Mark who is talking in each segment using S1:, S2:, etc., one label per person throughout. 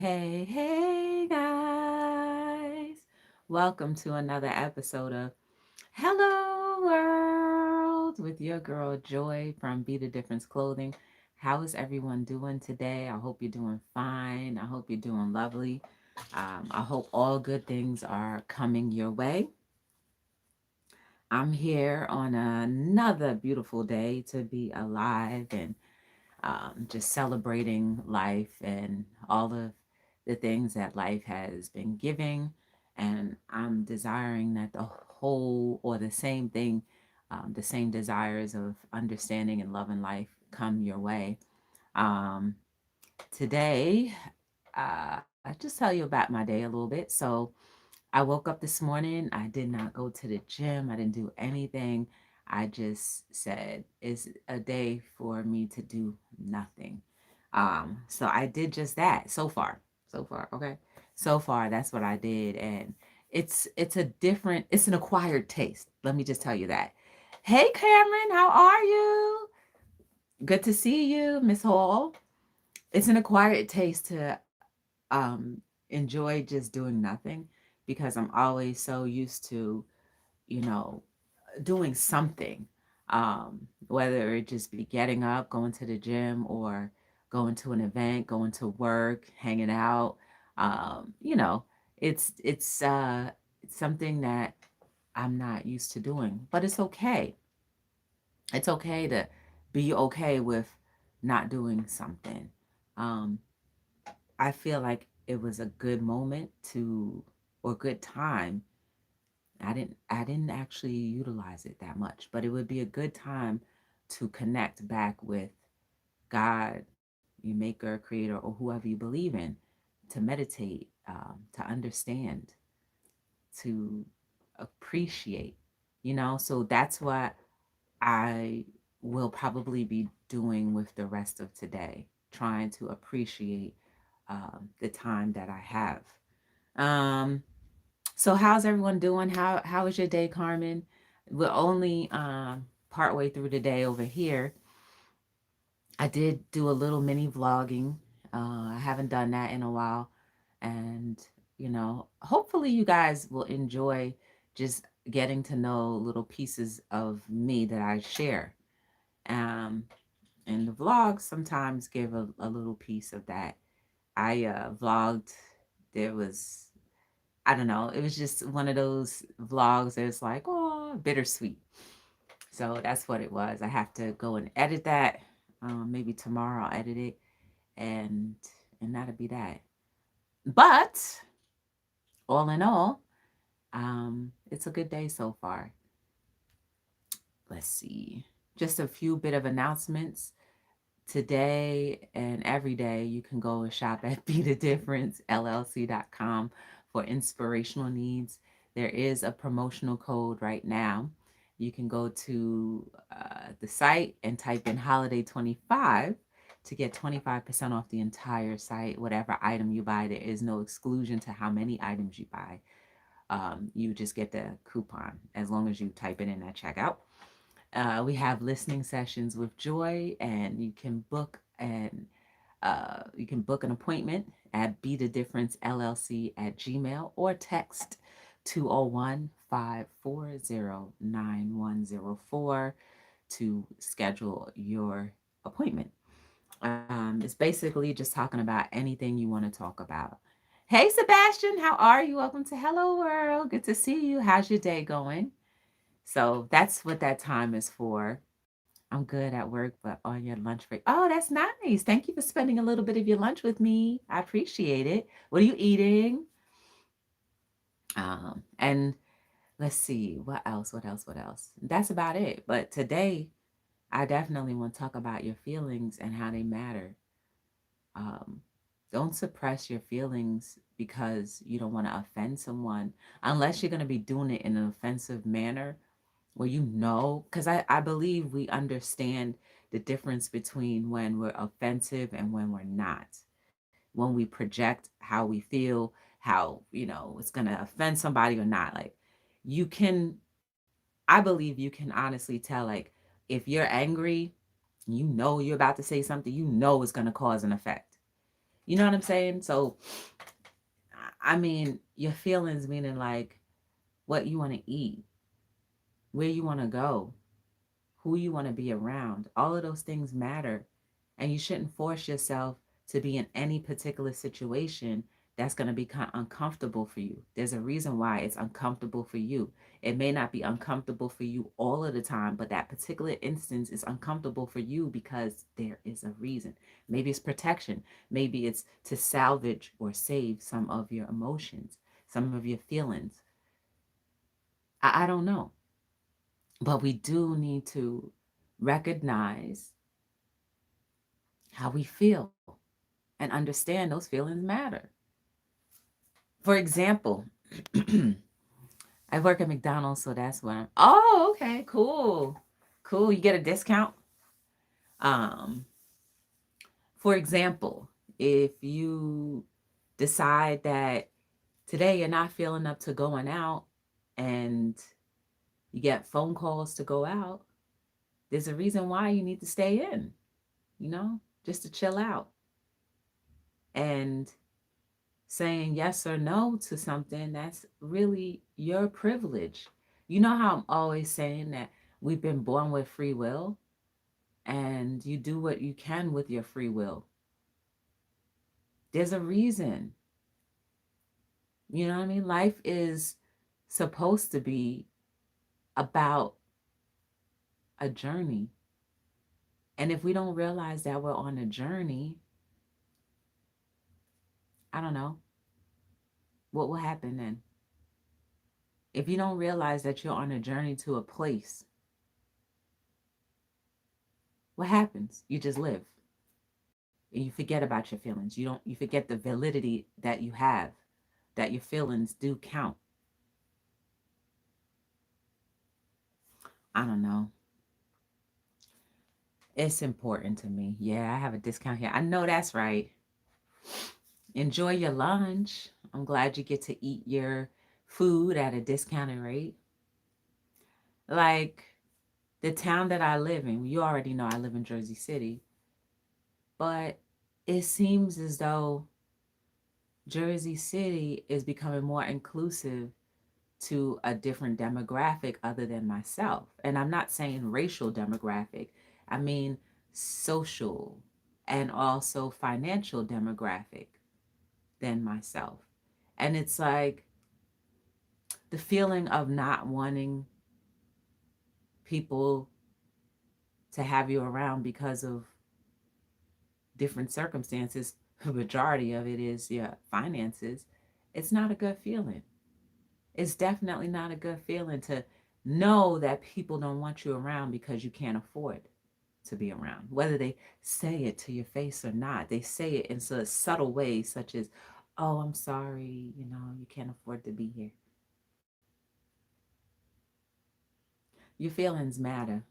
S1: Hey guys. Welcome to another episode of Hello World with your girl Joy from Be the Difference Clothing. How is everyone doing today? I hope you're doing fine. I hope you're doing lovely. I hope all good things are coming your way. I'm here on another beautiful day to be alive and just celebrating life and all of the things that life has been giving. And I'm desiring that the whole or the same thing, the same desires of understanding and loving life come your way. Um, Today, I'll just tell you about my day a little bit. So, I woke up this morning. I did not go to the gym. I didn't do anything. I just said it's a day for me to do nothing. So I did just that so far. So far, okay. So far, that's what I did, and it's an acquired taste. Let me just tell you that. Hey, Cameron, how are you? Good to see you, Miss Hall. It's an acquired taste to enjoy just doing nothing because I'm always so used to, you know, doing something. Whether it just be getting up, going to the gym, or going to an event, going to work, hanging out. You know, it's something that I'm not used to doing, but it's okay. It's okay to be okay with not doing something. Um, I feel like it was a good moment to or good time. I didn't actually utilize it that much, but it would be a good time to connect back with God, your maker, creator, or whoever you believe in, to meditate, to understand, to appreciate, So that's what I will probably be doing with the rest of today, trying to appreciate the time that I have. Um, so how's everyone doing? How was your day, Carmen? We're only partway through the day over here. I did do a little mini vlogging. I haven't done that in a while, and hopefully you guys will enjoy just getting to know little pieces of me that I share. Um, and the vlogs sometimes give a little piece of that. I vlogged. There was I don't know. It was just one of those vlogs that's like, oh, bittersweet. So that's what it was. I have to go and edit that. Maybe tomorrow I'll edit it, and and that'll be that. But all in all, it's a good day so far. Let's see. Just a few bit of announcements. Today and every day, you can go and shop at btdifferencellc.com for inspirational needs. There is a promotional code right now. You can go to the site and type in holiday 25 to get 25% off the entire site. Whatever item you buy, there is no exclusion to how many items you buy. You just get the coupon as long as you type it in at checkout. We have listening sessions with Joy, and you can book an appointment at Be the Difference LLC at Gmail, or text 201-540-9104 to schedule your appointment. It's basically just talking about anything you want to talk about. Hey, Sebastian, how are you? Welcome to Hello World. Good to see you. How's your day going? So that's what that time is for. I'm good at work, but on your lunch break. Oh, that's nice. Thank you for spending a little bit of your lunch with me. I appreciate it. What are you eating? And let's see, what else? What else? What else? That's about it. But today, I definitely want to talk about your feelings and how they matter. Um, don't suppress your feelings because you don't want to offend someone, unless you're going to be doing it in an offensive manner where because I believe we understand the difference between when we're offensive and when we're not. When we project how we feel, how, it's going to offend somebody or not. Like, you can, I believe you can honestly tell, like, if you're angry, you're about to say something, it's going to cause an effect. You know what I'm saying? So, I mean, your feelings meaning like what you want to eat, where you want to go, who you want to be around. All of those things matter. And you shouldn't force yourself to be in any particular situation that's going to be uncomfortable for you. There's a reason why it's uncomfortable for you. It may not be uncomfortable for you all of the time, but that particular instance is uncomfortable for you because there is a reason. Maybe it's protection. Maybe it's to salvage or save some of your emotions, some of your feelings. I don't know. But we do need to recognize how we feel and understand those feelings matter. For example, I work at McDonald's, so that's what I'm. Oh, okay, cool, cool. You get a discount. Um, for example, if you decide that today you're not feeling up to going out, and you get phone calls to go out, there's a reason why you need to stay in. Just to chill out. And saying yes or no to something, that's really your privilege. You know how I'm always saying that we've been born with free will, and you do what you can with your free will. There's a reason. You know what I mean? Life is supposed to be about a journey. And if we don't realize that we're on a journey, I don't know what will happen then. If you don't realize that you're on a journey to a place, what happens? You just live. And you forget about your feelings. You forget the validity that you have, that your feelings do count. I don't know. It's important to me. Yeah, I have a discount here. I know that's right. Enjoy your lunch. I'm glad you get to eat your food at a discounted rate. Like the town that I live in, you already know I live in Jersey City, but it seems as though Jersey City is becoming more inclusive to a different demographic other than myself. And I'm not saying racial demographic, I mean social and also financial demographic than myself. And it's like the feeling of not wanting people to have you around because of different circumstances. The majority of it is your finances. It's not a good feeling. It's definitely not a good feeling to know that people don't want you around because you can't afford to be around. Whether they say it to your face or not, they say it in such subtle ways, such as, oh, I'm sorry, you can't afford to be here. Your feelings matter.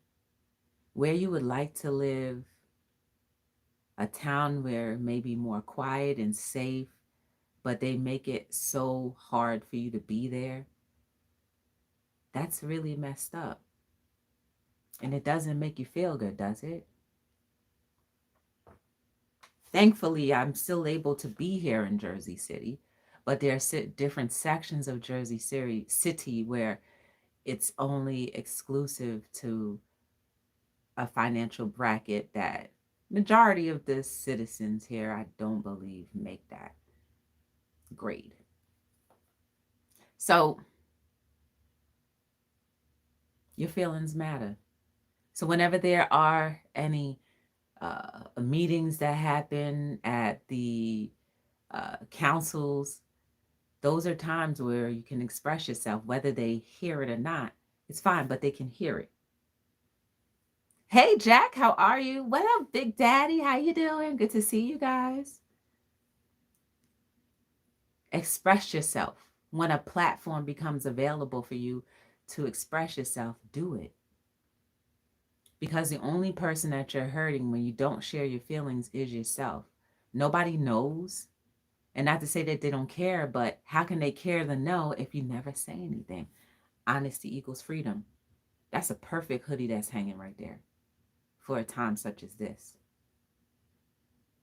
S1: Where you would like to live, a town where maybe more quiet and safe, but they make it so hard for you to be there, that's really messed up. And it doesn't make you feel good, does it? Thankfully, I'm still able to be here in Jersey City, but there are different sections of Jersey City where it's only exclusive to a financial bracket that majority of the citizens here, I don't believe, make that grade. So your feelings matter. So whenever there are any meetings that happen at the councils, those are times where you can express yourself, whether they hear it or not. It's fine, but they can hear it. Hey, Jack, how are you? What up, Big Daddy? How you doing? Good to see you guys. Express yourself. When a platform becomes available for you to express yourself, do it. Because the only person that you're hurting when you don't share your feelings is yourself. Nobody knows. And not to say that they don't care, but how can they care to know if you never say anything? Honesty equals freedom. That's a perfect hoodie that's hanging right there for a time such as this.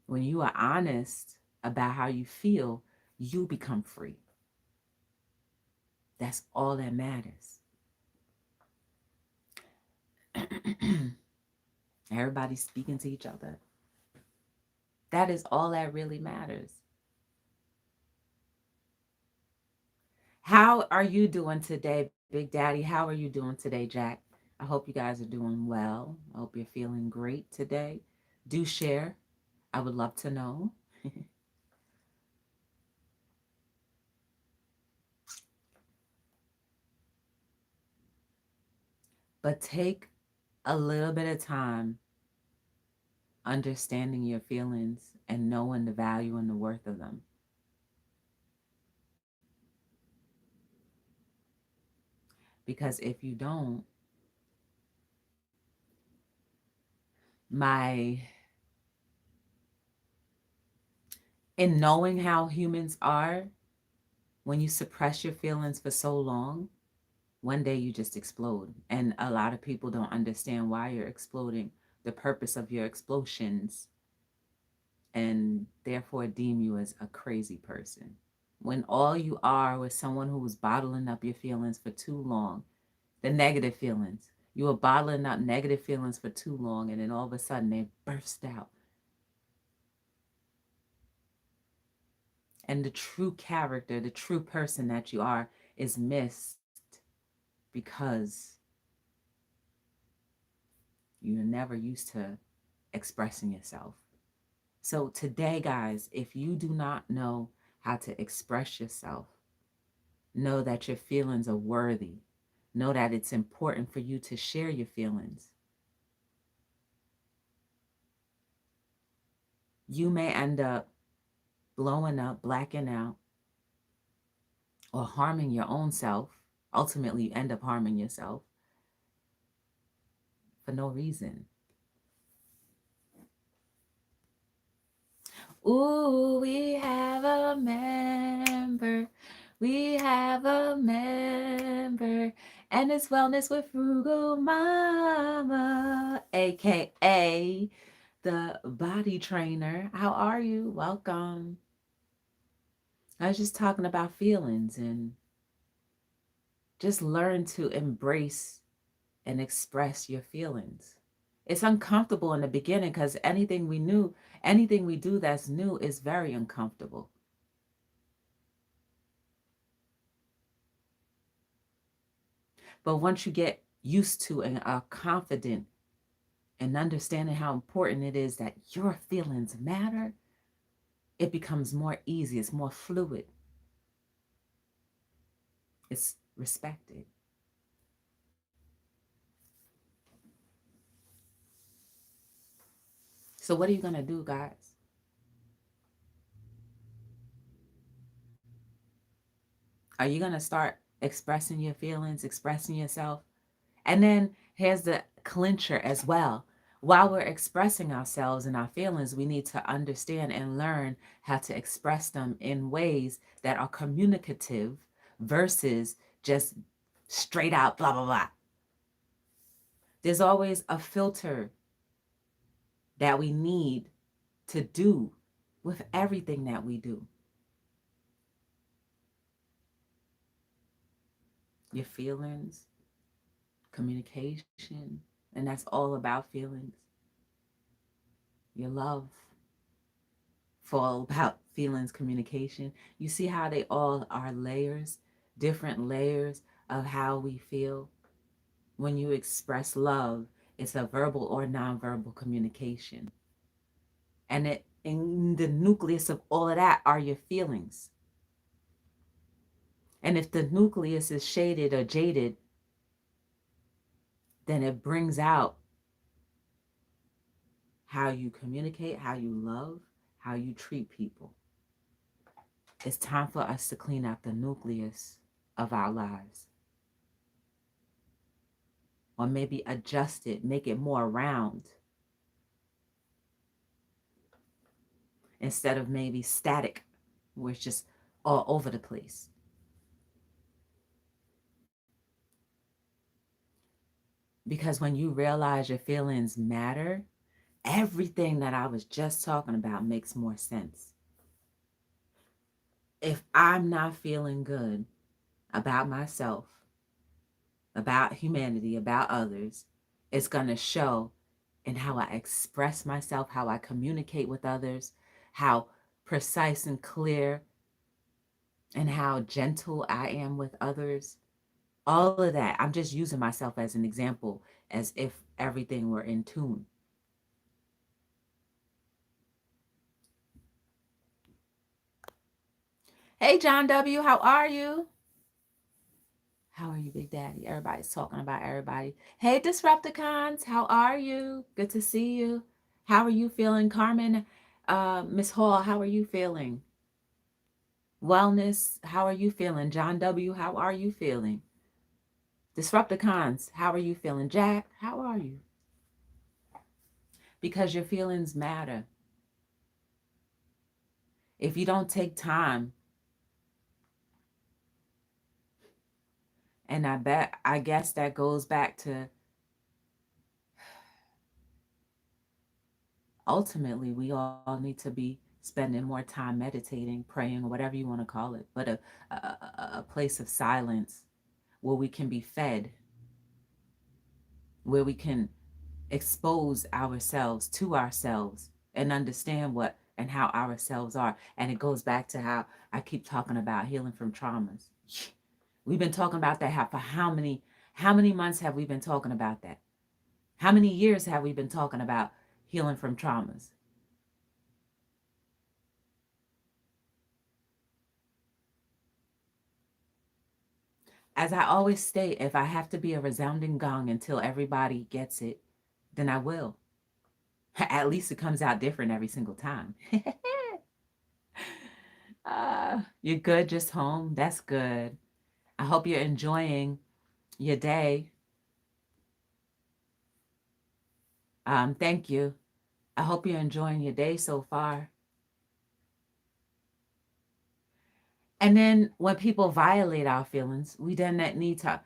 S1: When you are honest about how you feel, you become free. That's all that matters. Everybody's speaking to each other. That is all that really matters. How are you doing today, Big Daddy? How are you doing today, Jack? I hope you guys are doing well. I hope you're feeling great today. Do share. I would love to know. But take a little bit of time understanding your feelings and knowing the value and the worth of them. Because if you don't, my in knowing how humans are, when you suppress your feelings for so long, one day you just explode. And a lot of people don't understand why you're exploding, the purpose of your explosions, and therefore deem you as a crazy person. When all you are was someone who was bottling up your feelings for too long, the negative feelings. You were bottling up negative feelings for too long, and then all of a sudden they burst out. And the true character, the true person that you are, is missed because you're never used to expressing yourself. So today, guys, if you do not know how to express yourself, know that your feelings are worthy. Know that it's important for you to share your feelings. You may end up blowing up, blacking out, or harming your own self. Ultimately, you end up harming yourself for no reason. Ooh, we have a member. We have a member. And it's Wellness with Frugal Mama, aka the body trainer. How are you? Welcome. I was just talking about feelings and just learn to embrace and express your feelings. It's uncomfortable in the beginning because anything we do that's new is very uncomfortable. But once you get used to and are confident and understanding how important it is that your feelings matter, it becomes more easy, it's more fluid, it's respected. So, what are you going to do, guys? Are you going to start expressing your feelings, expressing yourself? And then here's the clincher as well. While we're expressing ourselves and our feelings, we need to understand and learn how to express them in ways that are communicative versus just straight out blah, blah, blah. There's always a filter that we need to do with everything that we do. Your feelings, communication, and that's all about feelings. Your love, for all about feelings, communication. You see how they all are layers, different layers of how we feel. When you express love, it's a verbal or nonverbal communication. And in the nucleus of all of that are your feelings. And if the nucleus is shaded or jaded, then it brings out how you communicate, how you love, how you treat people. It's time for us to clean out the nucleus of our lives. Or maybe adjust it, make it more round, instead of maybe static, where it's just all over the place. Because when you realize your feelings matter, everything that I was just talking about makes more sense. If I'm not feeling good about myself, about humanity, about others, it's going to show in how I express myself, how I communicate with others, how precise and clear and how gentle I am with others. All of that. I'm just using myself as an example, as if everything were in tune. Hey, John W., how are you? How are you, Big Daddy? Everybody's talking about everybody. Hey, Disrupticons, how are you? Good to see you. How are you feeling? Carmen, Miss Hall, how are you feeling? Wellness, how are you feeling? John W., how are you feeling? Disrupticons, how are you feeling? Jack, how are you? Because your feelings matter. If you don't take time, and I guess that goes back to ultimately we all need to be spending more time meditating, praying, or whatever you want to call it, but a place of silence where we can be fed, where we can expose ourselves to ourselves and understand what and how ourselves are. And it goes back to how I keep talking about healing from traumas. We've been talking about that for how many months have we been talking about that? How many years have we been talking about healing from traumas? As I always state, if I have to be a resounding gong until everybody gets it, then I will. At least it comes out different every single time. You're good just home? That's good. I hope you're enjoying your day. Thank you. I hope you're enjoying your day so far. And then when people violate our feelings, we then need to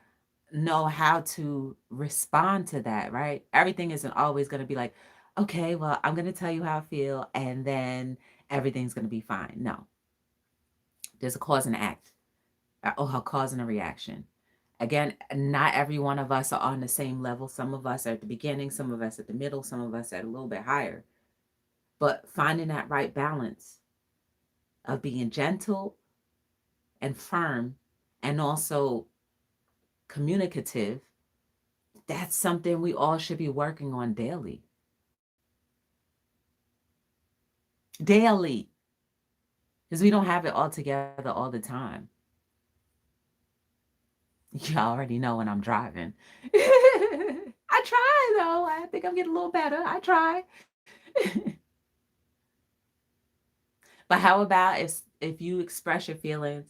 S1: know how to respond to that, right? Everything isn't always going to be like, okay, well, I'm going to tell you how I feel, and then everything's going to be fine. No, there's a cause and act, or a cause and a reaction. Again, not every one of us are on the same level. Some of us are at the beginning, some of us at the middle, some of us at a little bit higher. But finding that right balance of being gentle and firm and also communicative, that's something we all should be working on daily. Daily. Because we don't have it all together all the time. You already know when I'm driving. I try though. I think I'm getting a little better. I try. But how about if you express your feelings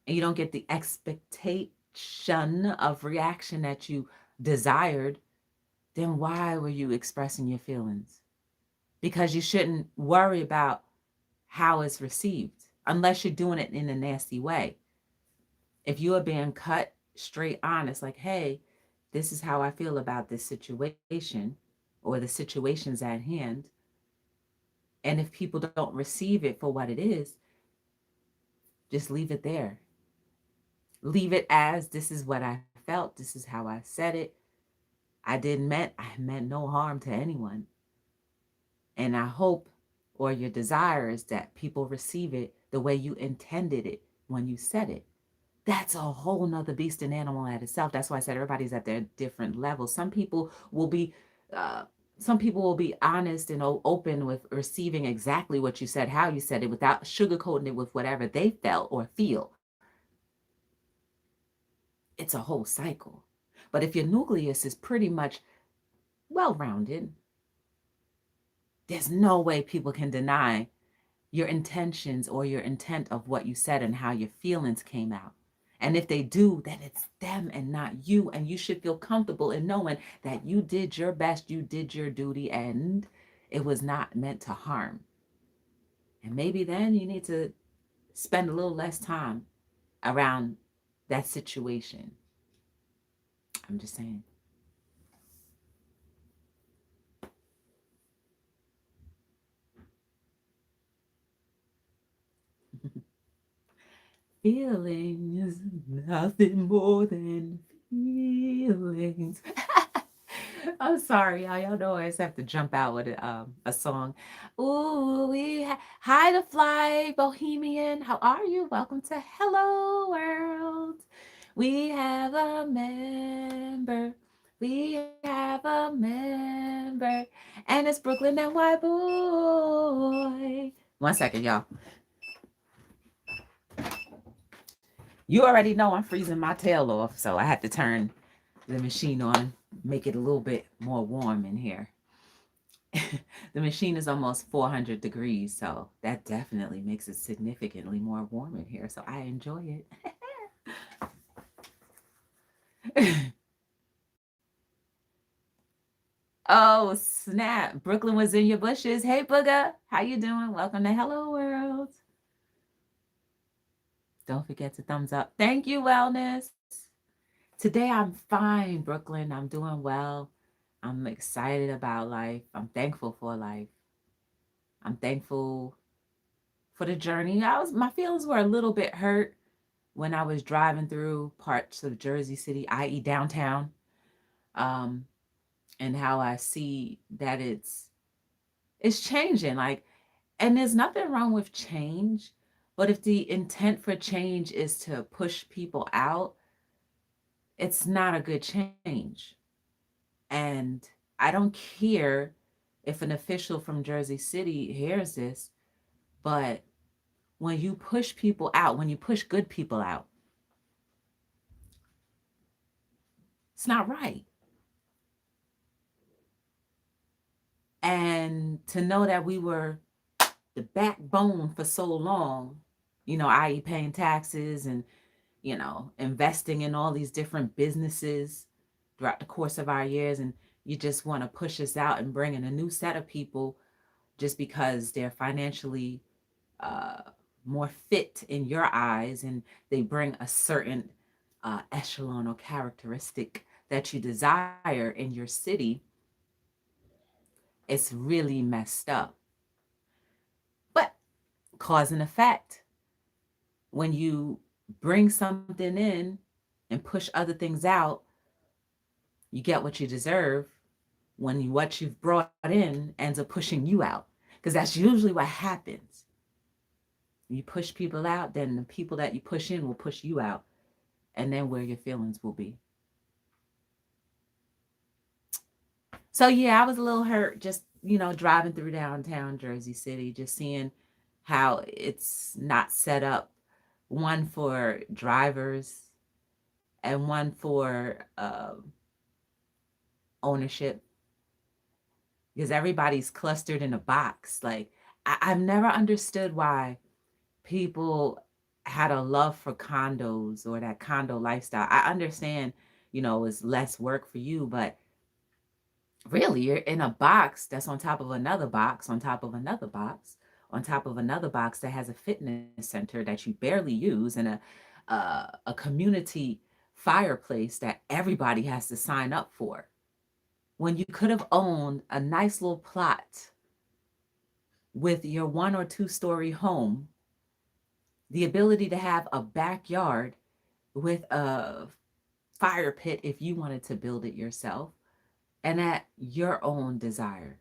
S1: and you don't get the expectation of reaction that you desired, then why were you expressing your feelings? Because you shouldn't worry about how it's received unless you're doing it in a nasty way. If you are being cut straight honest, like, hey, this is how I feel about this situation or the situations at hand. And if people don't receive it for what it is, just leave it there. Leave it as this is what I felt. This is how I said it. I meant no harm to anyone. And I hope or your desire is that people receive it the way you intended it when you said it. That's a whole nother beast and animal at itself. That's why I said everybody's at their different levels. Uh, some people will be honest and open with receiving exactly what you said, how you said it, without sugarcoating it with whatever they felt or feel. It's a whole cycle. But if your nucleus is pretty much well-rounded, there's no way people can deny your intentions or your intent of what you said and how your feelings came out. And if they do, then it's them and not you. And you should feel comfortable in knowing that you did your best, you did your duty, and it was not meant to harm. And maybe then you need to spend a little less time around that situation. I'm just saying. Feelings, nothing more than feelings. I'm sorry, y'all know I always have to jump out with a song. Ooh, hi to Fly Bohemian. How are you? Welcome to Hello World. We have a member. We have a member. And it's Brooklyn and White Boy. 1 second, y'all. You already know I'm freezing my tail off, so I had to turn the machine on, make it a little bit more warm in here. The machine is almost 400 degrees, so that definitely makes it significantly more warm in here, so I enjoy it. Oh, snap. Brooklyn was in your bushes. Hey, Booga. How you doing? Welcome to Hello World. Don't forget to thumbs up. Thank you, Wellness. Today I'm fine, Brooklyn. I'm doing well. I'm excited about life. I'm thankful for life. I'm thankful for the journey. My feelings were a little bit hurt when I was driving through parts of Jersey City, i.e. downtown, and how I see that it's changing. Like, and there's nothing wrong with change, but if the intent for change is to push people out, it's not a good change. And I don't care if an official from Jersey City hears this, but when you push people out, when you push good people out, it's not right. And to know that we were the backbone for so long, i.e. paying taxes and, investing in all these different businesses throughout the course of our years. And you just want to push us out and bring in a new set of people just because they're financially uh, more fit in your eyes and they bring a certain echelon or characteristic that you desire in your city. It's really messed up. But cause and effect, when you bring something in and push other things out, you get what you deserve when what you've brought in ends up pushing you out. Because that's usually what happens. You push people out, then the people that you push in will push you out. And then where your feelings will be. So yeah, I was a little hurt just, driving through downtown Jersey City, just seeing how it's not set up, one for drivers and one for ownership, because everybody's clustered in a box. Like, I've never understood why people had a love for condos or that condo lifestyle. I understand, it's less work for you, but really, you're in a box that's on top of another box, on top of another box, on top of another box that has a fitness center that you barely use, and a community fireplace that everybody has to sign up for. When you could have owned a nice little plot with your 1 or 2 story home, the ability to have a backyard with a fire pit if you wanted to build it yourself, and at your own desire.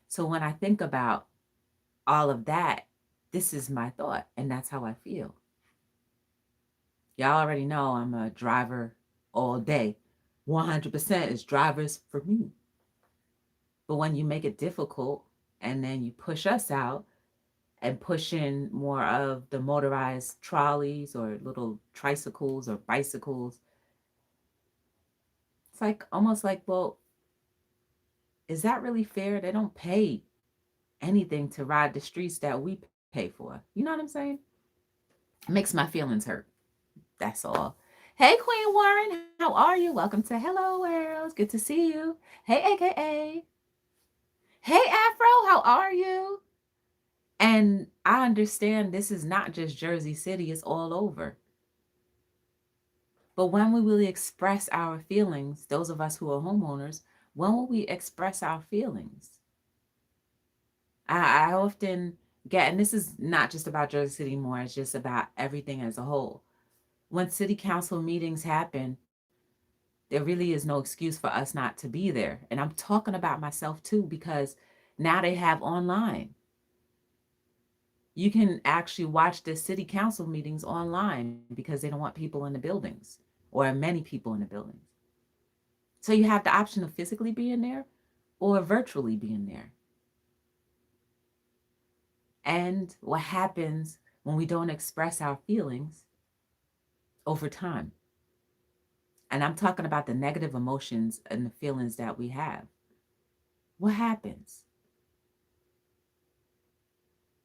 S1: So when I think about all of that, this is my thought, and that's how I feel. Y'all already know I'm a driver all day. 100% is drivers for me. But when you make it difficult and then you push us out and push in more of the motorized trolleys or little tricycles or bicycles, it's like almost like, well, is that really fair? They don't pay anything to ride the streets that we pay for. You know what I'm saying? It makes my feelings hurt. That's all. Hey, Queen Warren, how are you? Welcome to Hello World. Good to see you. Hey, AKA. Hey, Afro, how are you? And I understand this is not just Jersey City, it's all over. But when we really express our feelings, those of us who are homeowners, when will we express our feelings? I often and this is not just about Jersey City more, it's just about everything as a whole. When city council meetings happen, there really is no excuse for us not to be there. And I'm talking about myself too, because now they have online. You can actually watch the city council meetings online because they don't want people in the buildings or many people in the buildings. So you have the option of physically being there or virtually being there. And what happens when we don't express our feelings over time? And I'm talking about the negative emotions and the feelings that we have. What happens?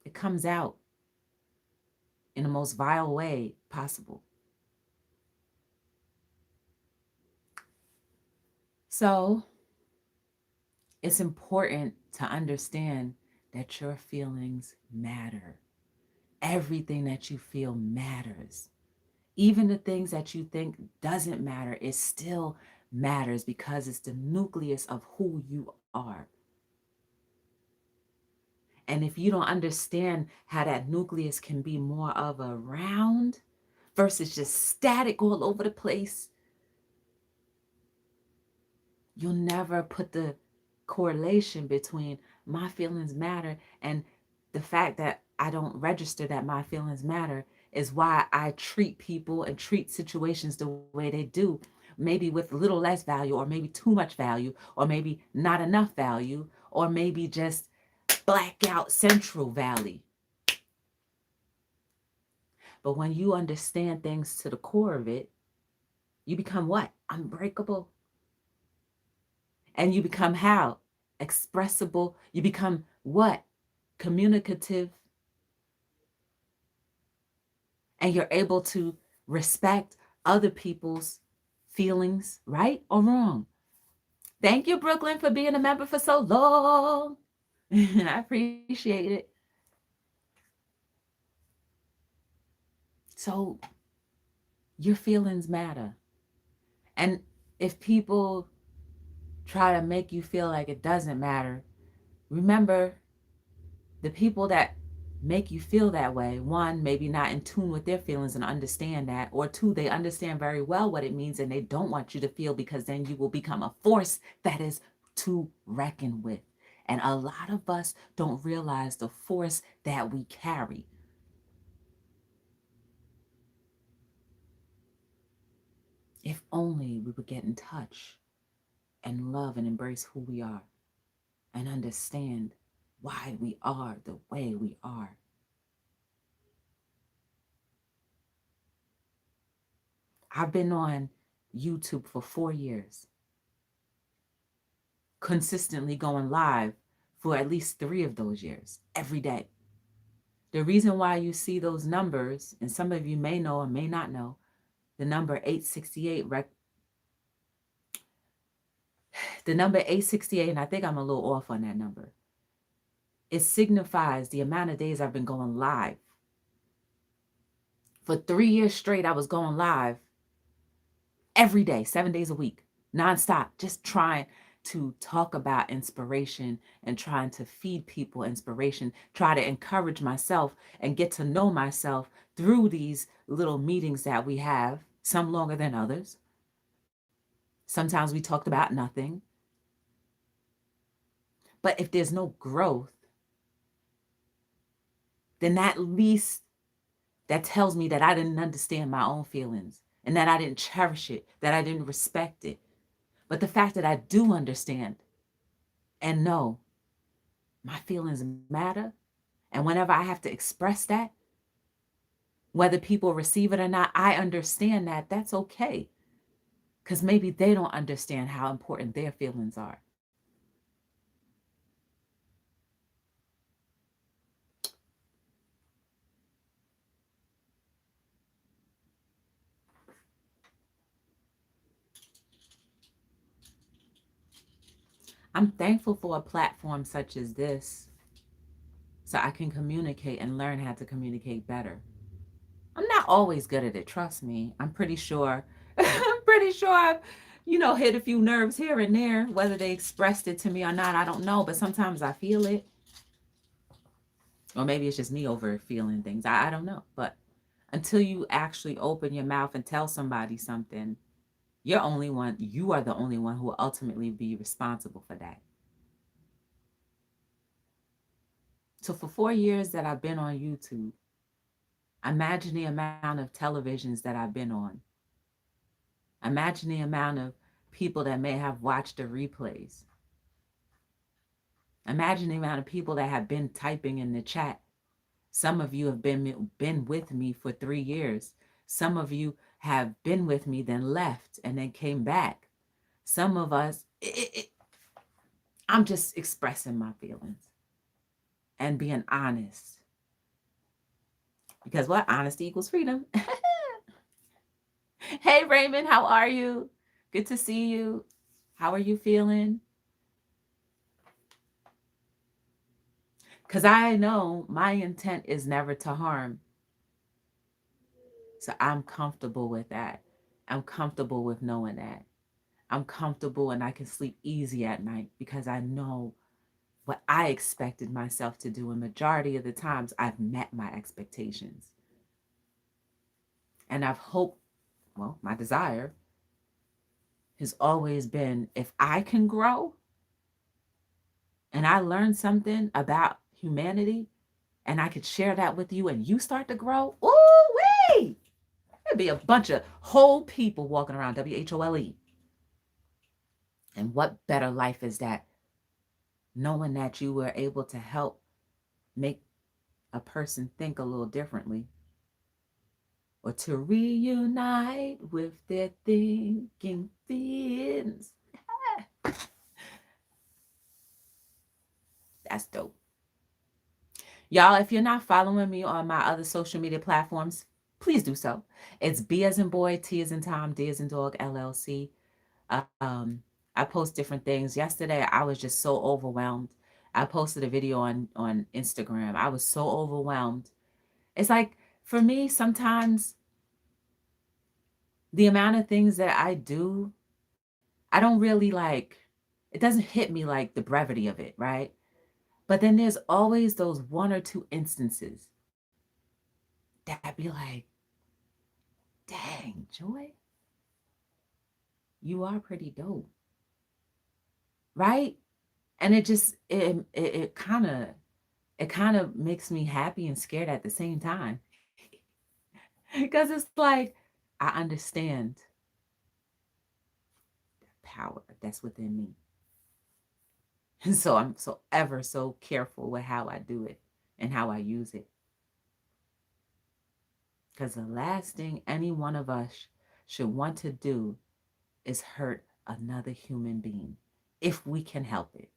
S1: It comes out in the most vile way possible. So it's important to understand that your feelings matter. Everything that you feel matters. Even the things that you think doesn't matter, it still matters because it's the nucleus of who you are. And if you don't understand how that nucleus can be more of a round versus just static all over the place, you'll never put the correlation between my feelings matter and the fact that I don't register that my feelings matter is why I treat people and treat situations the way they do, maybe with little less value, or maybe too much value, or maybe not enough value, or maybe just blackout Central Valley. But when you understand things to the core of it, you become what? Unbreakable. And you become how? Expressible. You become what? Communicative. And you're able to respect other people's feelings, right or wrong. Thank you, Brooklyn, for being a member for so long. I appreciate it. So your feelings matter. And if people try to make you feel like it doesn't matter, remember the people that make you feel that way, one, maybe not in tune with their feelings and understand that, or two, they understand very well what it means and they don't want you to feel, because then you will become a force that is to reckon with. And a lot of us don't realize the force that we carry. If only we would get in touch and love and embrace who we are and understand why we are the way we are. I've been on YouTube for 4 years, consistently going live for at least 3 of those years, every day. The reason why you see those numbers, and some of you may know or may not know, the number 868, and I think I'm a little off on that number, it signifies the amount of days I've been going live. For 3 years straight, I was going live every day, 7 days a week, nonstop, just trying to talk about inspiration and trying to feed people inspiration, try to encourage myself and get to know myself through these little meetings that we have, some longer than others. Sometimes we talked about nothing. But if there's no growth, then at least that tells me that I didn't understand my own feelings and that I didn't cherish it, that I didn't respect it. But the fact that I do understand and know my feelings matter, and whenever I have to express that, whether people receive it or not, I understand that that's okay. Because maybe they don't understand how important their feelings are. I'm thankful for a platform such as this so I can communicate and learn how to communicate better. I'm not always good at it, trust me. I'm pretty sure I've, hit a few nerves here and there. Whether they expressed it to me or not, I don't know, but sometimes I feel it. Or maybe it's just me over feeling things. I don't know. But until you actually open your mouth and tell somebody something, you are the only one who will ultimately be responsible for that. So for 4 years that I've been on YouTube, imagine the amount of televisions that I've been on. Imagine the amount of people that may have watched the replays. Imagine the amount of people that have been typing in the chat. Some of you have been with me for 3 years. Some of you have been with me, then left, and then came back. Some of us, I'm just expressing my feelings and being honest. Because what? Honesty equals freedom. Hey, Raymond, how are you? Good to see you. How are you feeling? Because I know my intent is never to harm. So I'm comfortable with that. I'm comfortable with knowing that. I'm comfortable and I can sleep easy at night because I know what I expected myself to do. And majority of the times I've met my expectations. And I've hoped, well, my desire has always been, if I can grow and I learn something about humanity and I could share that with you and you start to grow, ooh wee! There'd be a bunch of whole people walking around, WHOLE. And what better life is that? Knowing that you were able to help make a person think a little differently, or to reunite with their thinking feelings. That's dope. Y'all, if you're not following me on my other social media platforms, please do so. It's B as in boy, T as in Tom, D as in dog, LLC. I post different things. Yesterday, I was just so overwhelmed. I posted a video on Instagram. I was so overwhelmed. It's like, for me, sometimes the amount of things that I do, I don't really like, it doesn't hit me like the brevity of it, right? But then there's always those one or two instances that be like, dang, Joy, you are pretty dope, right? And it kind of makes me happy and scared at the same time. Because it's like, I understand the power that's within me. And so I'm so ever so careful with how I do it and how I use it. Because the last thing any one of us should want to do is hurt another human being, if we can help it.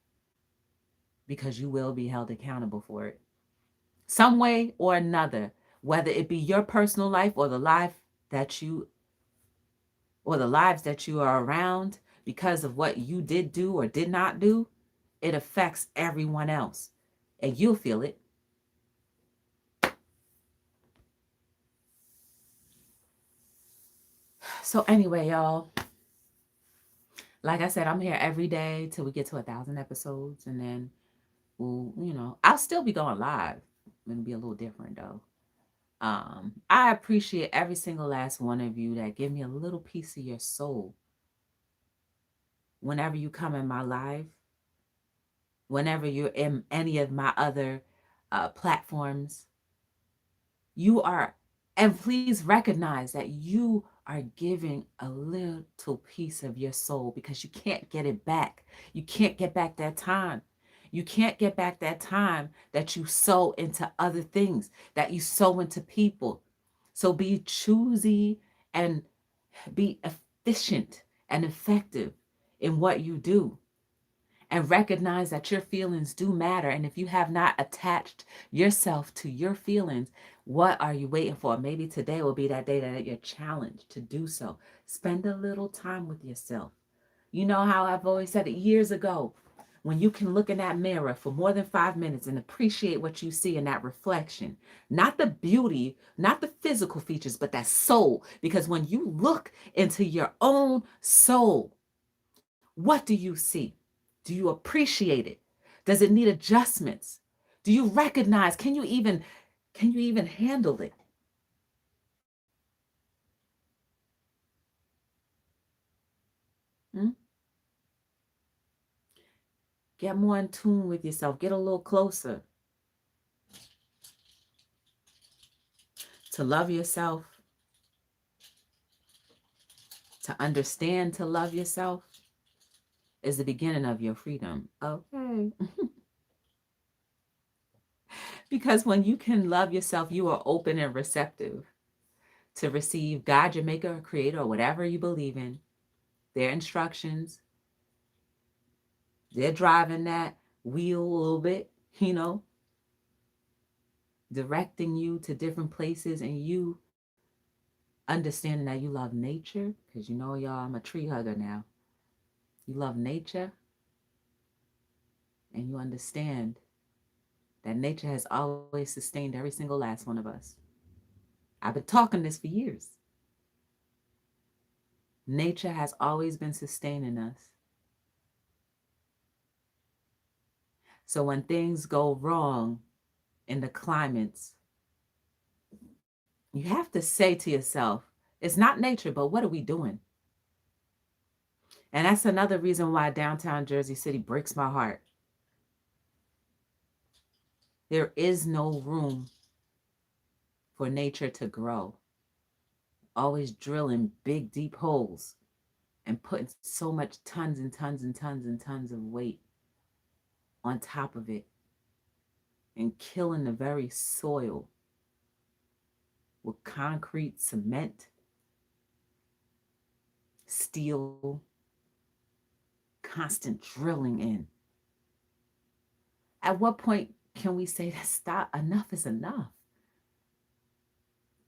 S1: Because you will be held accountable for it. Some way or another, whether it be your personal life or the lives that you are around because of what you did do or did not do, it affects everyone else. And you'll feel it. So anyway, y'all, like I said, I'm here every day till we get to 1,000 episodes. And then I'll still be going live. It'll be a little different though. I appreciate every single last one of you that give me a little piece of your soul. Whenever you come in my life, whenever you're in any of my other platforms, you are, and please recognize that you are giving a little piece of your soul because you can't get it back. You can't get back that time. You can't get back that time that you sow into other things, that you sow into people. So be choosy and be efficient and effective in what you do. And recognize that your feelings do matter. And if you have not attached yourself to your feelings, what are you waiting for? Maybe today will be that day that you're challenged to do so. Spend a little time with yourself. You know how I've always said it years ago, when you can look in that mirror for more than 5 minutes and appreciate what you see in that reflection, not the beauty, not the physical features, but that soul. Because when you look into your own soul, what do you see? Do you appreciate it? Does it need adjustments? Do you recognize? Can you even handle it? Hmm? Get more in tune with yourself. Get a little closer to love yourself, to understand to love yourself is the beginning of your freedom. Okay. Because when you can love yourself, you are open and receptive to receive God, your maker, or creator, or whatever you believe in, their instructions. They're driving that wheel a little bit, directing you to different places, and you understanding that you love nature, because y'all, I'm a tree hugger now. You love nature, and you understand that nature has always sustained every single last one of us. I've been talking this for years. Nature has always been sustaining us. So when things go wrong in the climates, you have to say to yourself, it's not nature, but what are we doing? And that's another reason why downtown Jersey City breaks my heart. There is no room for nature to grow. Always drilling big, deep holes and putting so much tons and tons and tons and tons of weight on top of it and killing the very soil with concrete, cement, steel, constant drilling in. At what point can we say that stop? Enough is enough.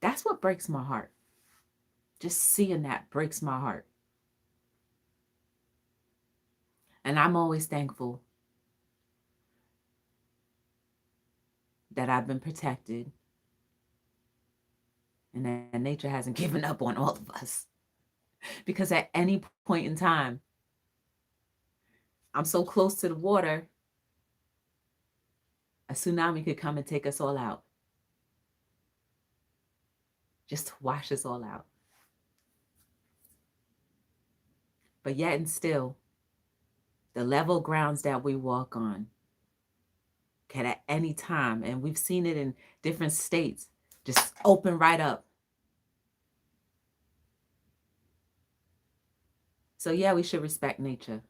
S1: That's what breaks my heart. Just seeing that breaks my heart. And I'm always thankful that I've been protected and that nature hasn't given up on all of us. Because at any point in time, I'm so close to the water, a tsunami could come and take us all out. Just to wash us all out. But yet and still, the level grounds that we walk on can at any time, and we've seen it in different states, just open right up. So yeah, we should respect nature.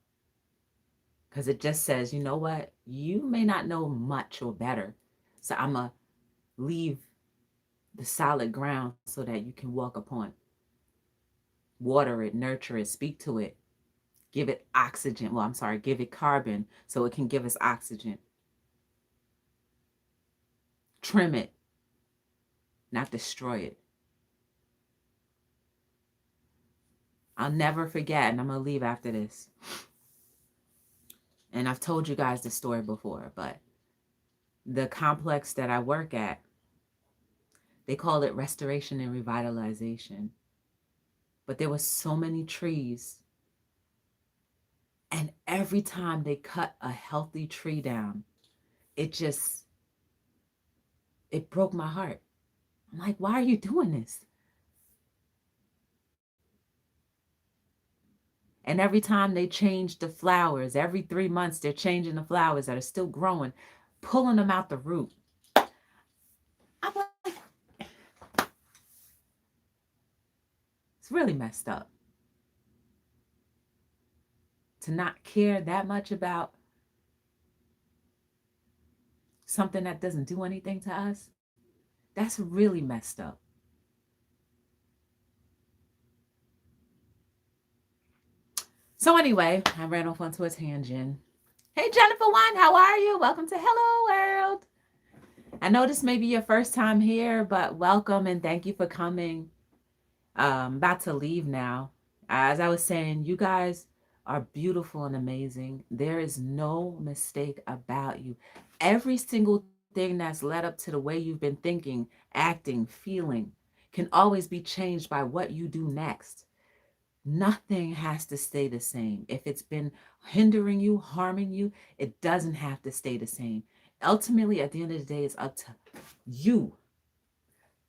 S1: Because it just says, you know what? You may not know much or better. So I'm going to leave the solid ground so that you can walk upon. Water it, nurture it, speak to it. Give it oxygen. Well, I'm sorry, give it carbon so it can give us oxygen. Trim it, not destroy it. I'll never forget, and I'm going to leave after this. And I've told you guys the story before, but the complex that I work at, they call it restoration and revitalization. But there were so many trees. And every time they cut a healthy tree down, it broke my heart. I'm like, why are you doing this? And every time they change the flowers, every 3 months, they're changing the flowers that are still growing, pulling them out the root. I'm like, it's really messed up. To not care that much about something that doesn't do anything to us, that's really messed up. So anyway, I ran off onto a tangent. Hey, Jennifer One, how are you? Welcome to Hello World. I know this may be your first time here, but welcome and thank you for coming. About to leave now. As I was saying, you guys are beautiful and amazing. There is no mistake about you. Every single thing that's led up to the way you've been thinking, acting, feeling can always be changed by what you do next. Nothing has to stay the same. If it's been hindering you, harming you, it doesn't have to stay the same. Ultimately, at the end of the day, it's up to you.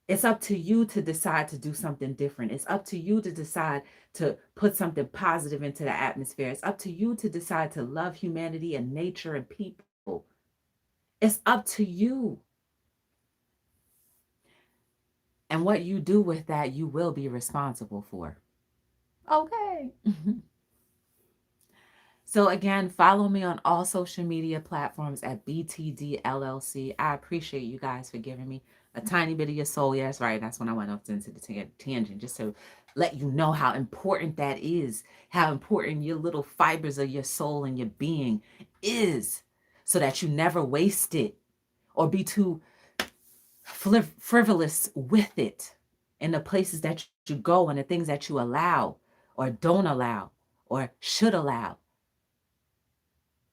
S1: It's up to you to decide to do something different. It's up to you to decide to put something positive into the atmosphere. It's up to you to decide to love humanity and nature and people. It's up to you. And what you do with that, you will be responsible for. Okay. So again, follow me on all social media platforms at btdllc. I appreciate you guys for giving me a tiny bit of your soul. Yes, right. That's when I went off into the tangent, just to let you know how important that is, how important your little fibers of your soul and your being is, so that you never waste it or be too frivolous with it in the places that you go and the things that you allow or don't allow or should allow.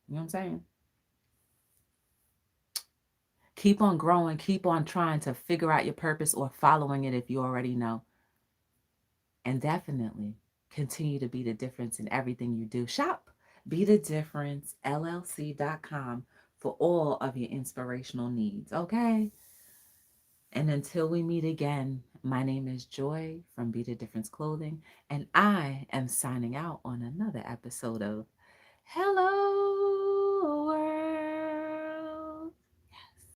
S1: You know what I'm saying? Keep on growing, keep on trying to figure out your purpose or following it if you already know. And definitely continue to be the difference in everything you do. Shop bethedifferencellc.com for all of your inspirational needs, okay? And until we meet again, my name is Joy from Be the Difference Clothing, and I am signing out on another episode of Hello